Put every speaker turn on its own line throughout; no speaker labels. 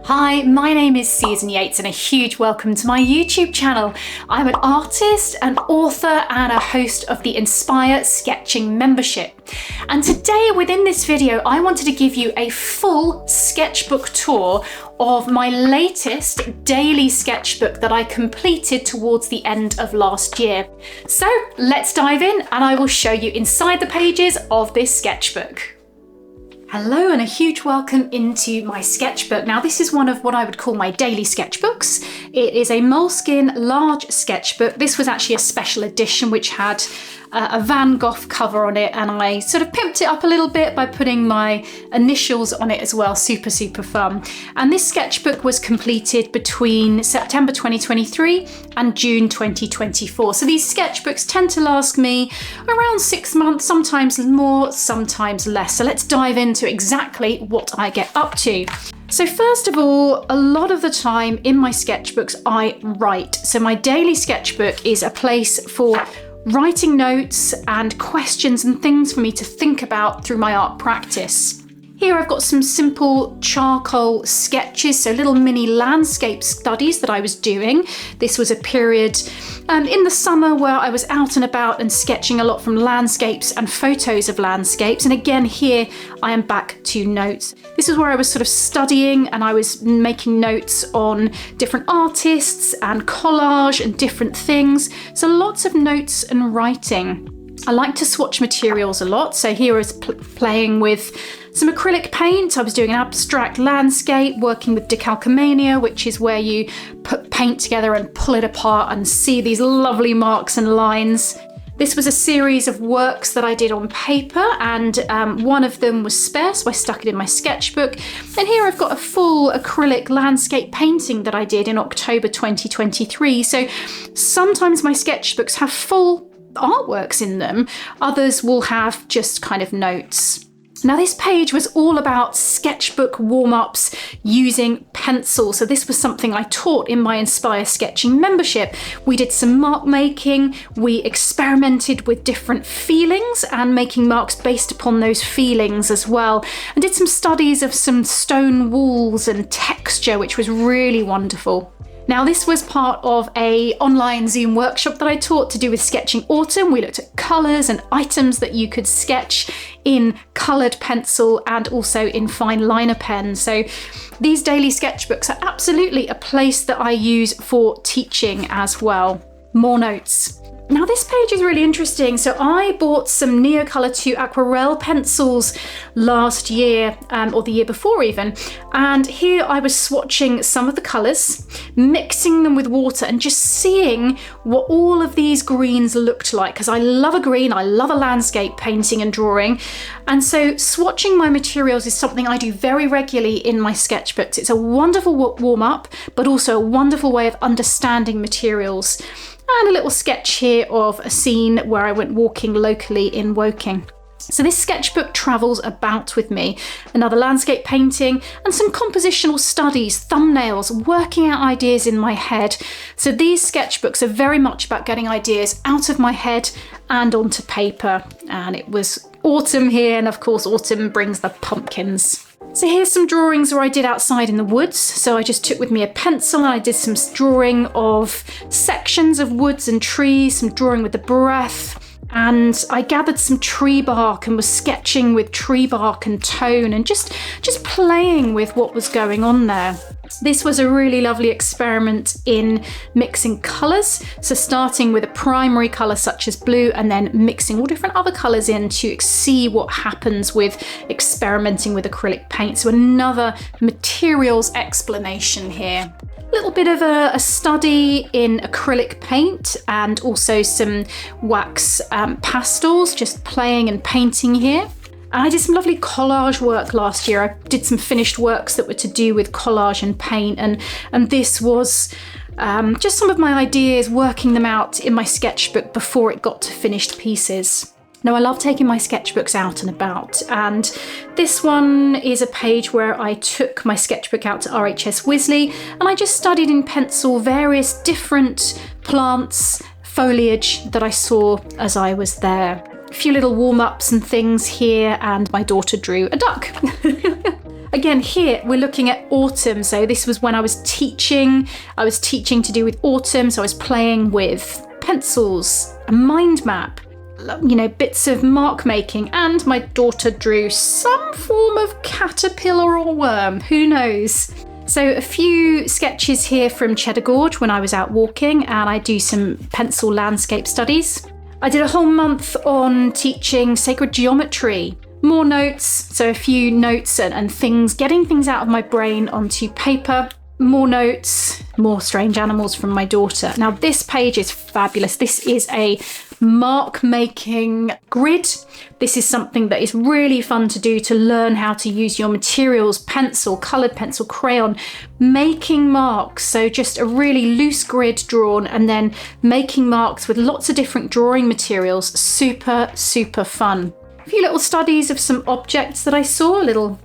Hi, my name is Susan Yates and a huge welcome to my YouTube channel. I'm an artist, an author and a host of the Inspire Sketching membership. And today within this video, I wanted to give you a full sketchbook tour of my latest daily sketchbook that I completed towards the end of last year. So let's dive in and I will show you inside the pages of this sketchbook. Hello and a huge welcome into my sketchbook. Now this is one of what I would call my daily sketchbooks. It is a moleskin large sketchbook. This was actually a special edition which had a Van Gogh cover on it, and I sort of pimped it up a little bit by putting my initials on it as well. Super fun. And this sketchbook was completed between September 2023 and June 2024. So these sketchbooks tend to last me around 6 months, sometimes more, sometimes less. So let's dive into exactly what I get up to. So first of all, a lot of the time in my sketchbooks I write. So my daily sketchbook is a place for writing notes and questions and things for me to think about through my art practice. Here I've got some simple charcoal sketches, so little mini landscape studies that I was doing. This was a period in the summer where I was out and about and sketching a lot from landscapes and photos of landscapes. And again, here I am back to notes. This is where I was sort of studying and I was making notes on different artists and collage and different things. So lots of notes and writing. I like to swatch materials a lot. So here I was playing with some acrylic paint. I was doing an abstract landscape, working with decalcomania, which is where you put paint together and pull it apart and see these lovely marks and lines. This was a series of works that I did on paper, and one of them was spare, so I stuck it in my sketchbook. And here I've got a full acrylic landscape painting that I did in October 2023. So sometimes my sketchbooks have full artworks in them, others will have just kind of notes. Now this page was all about sketchbook warm-ups using pencil. So this was something I taught in my Inspire Sketching membership. We did some mark making, we experimented with different feelings and making marks based upon those feelings as well, and did some studies of some stone walls and texture, which was really wonderful. Now this was part of an online Zoom workshop that I taught to do with sketching autumn. We looked at colours and items that you could sketch in coloured pencil and also in fine liner pen. So these daily sketchbooks are absolutely a place that I use for teaching as well. More notes. Now this page is really interesting. So I bought some Neocolor 2 Aquarelle pencils last year, or the year before even. And here I was swatching some of the colours, mixing them with water and just seeing what all of these greens looked like. Because I love a green, I love a landscape painting and drawing. And so swatching my materials is something I do very regularly in my sketchbooks. It's a wonderful warm-up, but also a wonderful way of understanding materials. And a little sketch here of a scene where I went walking locally in Woking. So this sketchbook travels about with me. Another landscape painting and some compositional studies, thumbnails, working out ideas in my head. So these sketchbooks are very much about getting ideas out of my head and onto paper. And it was autumn here, and of course autumn brings the pumpkins. So here's some drawings where I did outside in the woods. So I just took with me a pencil and I did some drawing of sections of woods and trees, some drawing with the breath. And I gathered some tree bark and was sketching with tree bark and tone and just playing with what was going on there. This was a really lovely experiment in mixing colours. So starting with a primary colour such as blue and then mixing all different other colours in to see what happens with experimenting with acrylic paint. So another materials explanation here. A little bit of a study in acrylic paint and also some wax pastels, just playing and painting here. And I did some lovely collage work last year. I did some finished works that were to do with collage and paint, and this was just some of my ideas, working them out in my sketchbook before it got to finished pieces. Now I love taking my sketchbooks out and about, and this one is a page where I took my sketchbook out to RHS Wisley and I just studied in pencil various different plants, foliage that I saw as I was there. A few little warm-ups and things here, and my daughter drew a duck. Again, here we're looking at autumn. So this was when I was teaching. I was teaching to do with autumn. So I was playing with pencils, a mind map, you know, bits of mark making, and my daughter drew some form of caterpillar or worm, who knows. So a few sketches here from Cheddar Gorge when I was out walking, and I do some pencil landscape studies. I did a whole month on teaching sacred geometry. More notes, so a few notes and things, getting things out of my brain onto paper. More notes, more strange animals from my daughter. Now this page is fabulous. This is a mark making grid. This is something that is really fun to do, to learn how to use your materials, pencil, coloured pencil, crayon, making marks. So just a really loose grid drawn and then making marks with lots of different drawing materials. Super, super fun. A few little studies of some objects that I saw, little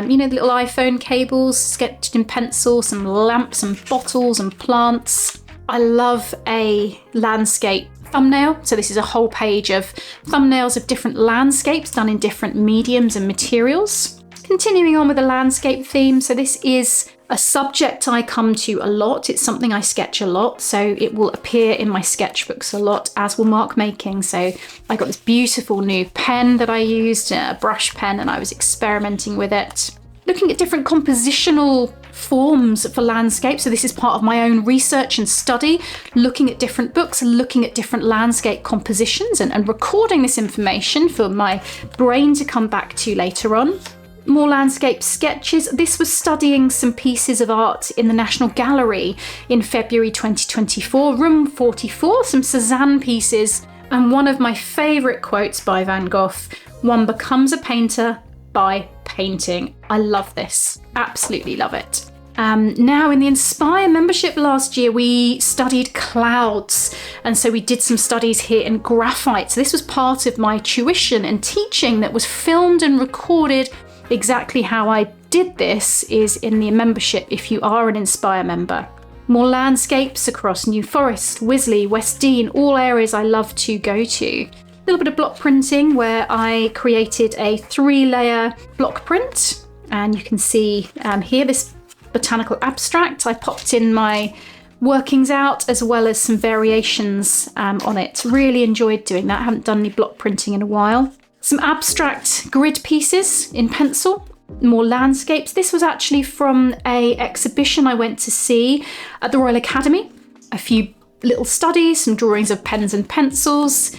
you know, the little iPhone cables sketched in pencil, some lamps and bottles and plants. I love a landscape thumbnail. So this is a whole page of thumbnails of different landscapes done in different mediums and materials. Continuing on with the landscape theme. So this is a subject I come to a lot. It's something I sketch a lot. So it will appear in my sketchbooks a lot, as will mark making. So I got this beautiful new pen that I used, a brush pen, and I was experimenting with it. Looking at different compositional forms for landscape. So this is part of my own research and study, looking at different books, looking at different landscape compositions and recording this information for my brain to come back to later on. More landscape sketches. This was studying some pieces of art in the National Gallery in February 2024, room 44, some Cézanne pieces, and one of my favourite quotes by Van Gogh: "One becomes a painter by painting." I love this, absolutely love it. Now in the Inspire membership last year, we studied clouds. And so we did some studies here in graphite. So this was part of my tuition and teaching that was filmed and recorded. Exactly how I did this is in the membership if you are an Inspire member. More landscapes across New Forest, Wisley, West Dean, all areas I love to go to. A little bit of block printing where I created a 3-layer block print. And you can see here this botanical abstract. I popped in my workings out as well as some variations on it. Really enjoyed doing that. I haven't done any block printing in a while. Some abstract grid pieces in pencil, more landscapes. This was actually from an exhibition I went to see at the Royal Academy. A few little studies, some drawings of pens and pencils,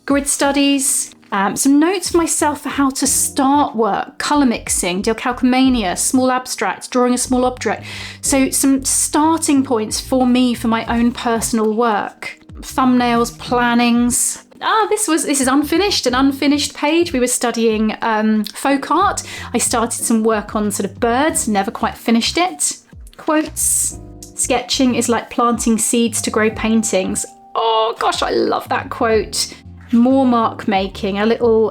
grid studies, some notes for myself for how to start work, colour mixing, decalcomania, small abstracts, drawing a small object. So some starting points for me for my own personal work. Thumbnails, plannings. This is unfinished, an unfinished page. We were studying folk art. I started some work on sort of birds, never quite finished it. Quotes. Sketching is like planting seeds to grow paintings. Oh gosh, I love that quote. More mark making, a little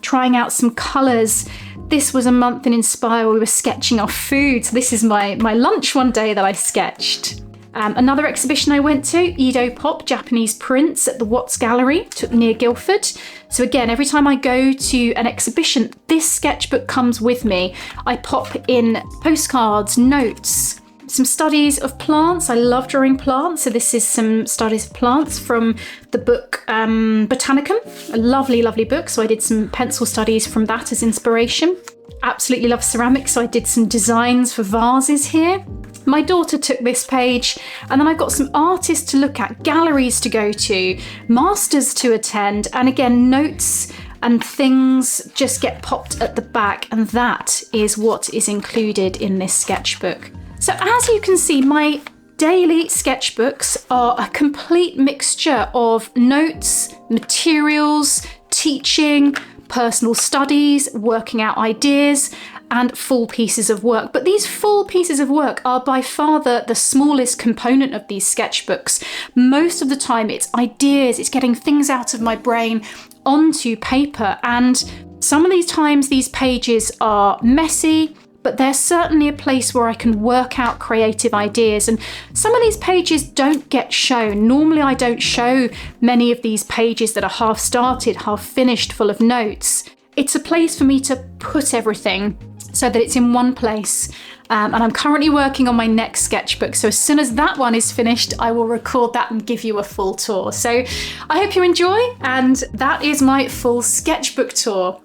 trying out some colours. This was a month in Inspire where we were sketching our food. So this is my lunch one day that I sketched. Another exhibition I went to, Edo Pop, Japanese prints at the Watts Gallery near Guildford. So again, every time I go to an exhibition, this sketchbook comes with me. I pop in postcards, notes, some studies of plants. I love drawing plants. So this is some studies of plants from the book Botanical, a lovely, lovely book. So I did some pencil studies from that as inspiration. Absolutely love ceramics. So I did some designs for vases here. My daughter took this page, and then I've got some artists to look at, galleries to go to, masters to attend, and again, notes and things just get popped at the back, and that is what is included in this sketchbook. So as you can see, my daily sketchbooks are a complete mixture of notes, materials, teaching, personal studies, working out ideas, and full pieces of work. But these full pieces of work are by far the smallest component of these sketchbooks. Most of the time it's ideas, it's getting things out of my brain onto paper. And some of these times these pages are messy, but they're certainly a place where I can work out creative ideas. And some of these pages don't get shown. Normally I don't show many of these pages that are half started, half finished, full of notes. It's a place for me to put everything. so that it's in one place. And I'm currently working on my next sketchbook, so as soon as that one is finished, I will record that and give you a full tour. So I hope you enjoy, and that is my full sketchbook tour.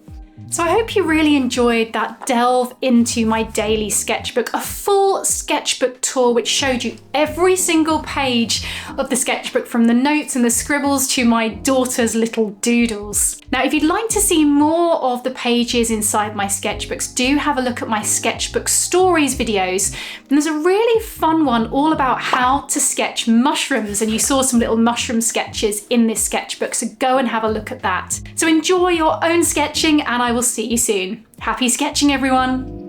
So I hope you really enjoyed that delve into my daily sketchbook, a full sketchbook tour which showed you every single page of the sketchbook, from the notes and the scribbles to my daughter's little doodles. Now, if you'd like to see more of the pages inside my sketchbooks, do have a look at my sketchbook stories videos. And there's a really fun one all about how to sketch mushrooms, and you saw some little mushroom sketches in this sketchbook, so go and have a look at that. So enjoy your own sketching, and I will see you soon. Happy sketching, everyone!